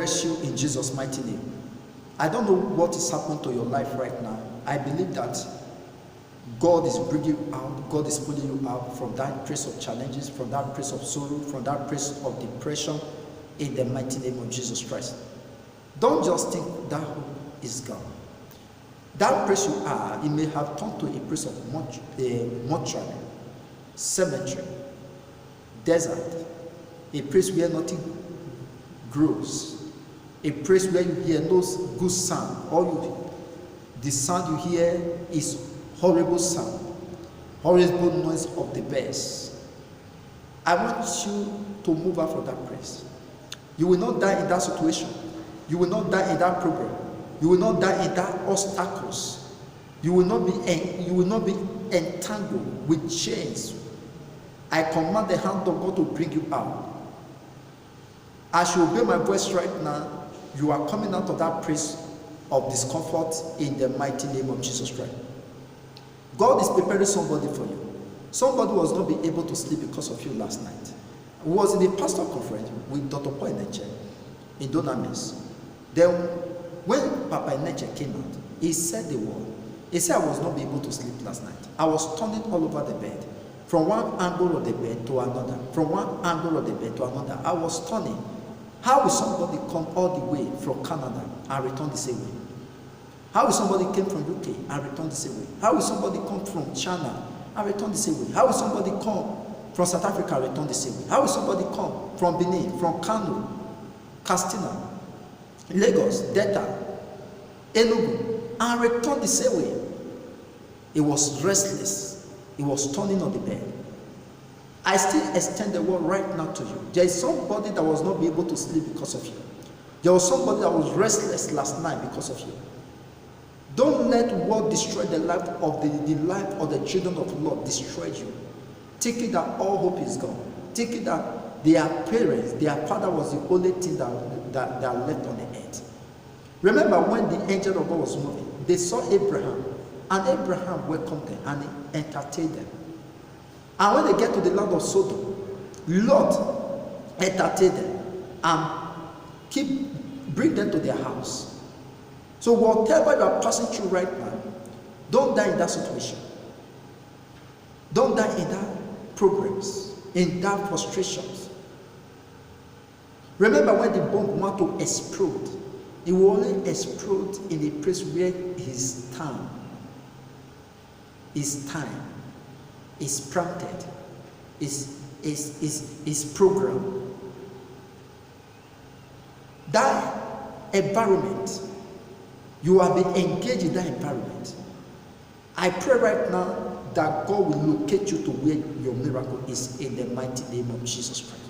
bless you in Jesus' mighty name. I don't know what is happening to your life right now. I believe that God is bringing you out, God is pulling you out from that place of challenges, from that place of sorrow, from that place of depression, in the mighty name of Jesus Christ. Don't just think that hope is gone. That place you are, it may have turned to a place of mortuary, cemetery, desert, a place where nothing grows, a place where you hear no good sound. The sound you hear is horrible sound, horrible noise of the birds. I want you to move out from that place. You will not die in that situation. You will not die in that problem. You will not die in that obstacles. You will not be entangled with chains. I command the hand of God to bring you out. As you obey my voice right now, you are coming out of that place of discomfort in the mighty name of Jesus Christ. God is preparing somebody for you. Somebody was not be able to sleep because of you last night. I was in a pastor conference with Dr. Paul Enenche in Dunamis. Then when Papa Enenche came out, he said the word. He said I was not be able to sleep last night. I was turning all over the bed, from one angle of the bed to another, from one angle of the bed to another. I was turning. How will somebody come all the way from Canada and return the same way? How will somebody came from UK and return the same way? How will somebody come from China and return the same way? How will somebody come from South Africa and return the same way? How will somebody come from Benin, from Kano, Castina, Lagos, Delta, Enugu, and return the same way? He was restless. He was turning on the bed. I still extend the word right now to you. There is somebody that was not be able to sleep because of you. There was somebody that was restless last night because of you. Don't let what destroy the life of the life of the children of the Lord destroy you. Thinking that all hope is gone. Thinking that their parents, their father was the only thing that left on the earth. Remember when the angel of God was moving, they saw Abraham, and Abraham welcomed them and entertained them. And when they get to the land of Sodom, Lot entertained them and bring them to their house. So whatever you are passing through right now, don't die in that situation. Don't die in that programs, in that frustrations. Remember when the bomb want to explode, it will only explode in a place where his time is planted, is programmed. That environment, you have been engaged in that environment. I pray right now that God will locate you to where your miracle is in the mighty name of Jesus Christ.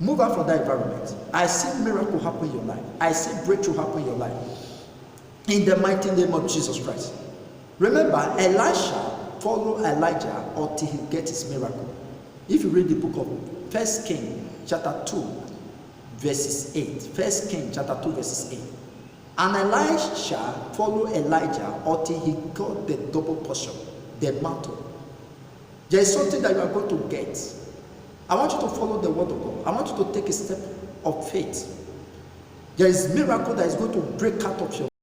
Move out from that environment. I see miracle happen in your life. I see breakthrough happen in your life. In the mighty name of Jesus Christ. Remember, Elisha followed Elijah until he gets his miracle. If you read the book of 1 Kings chapter 2, verses 8. 1 Kings chapter 2, verses 8. And Elisha followed Elijah until he got the double portion, the mantle. There is something that you are going to get. I want you to follow the word of God. I want you to take a step of faith. There is a miracle that is going to break out of your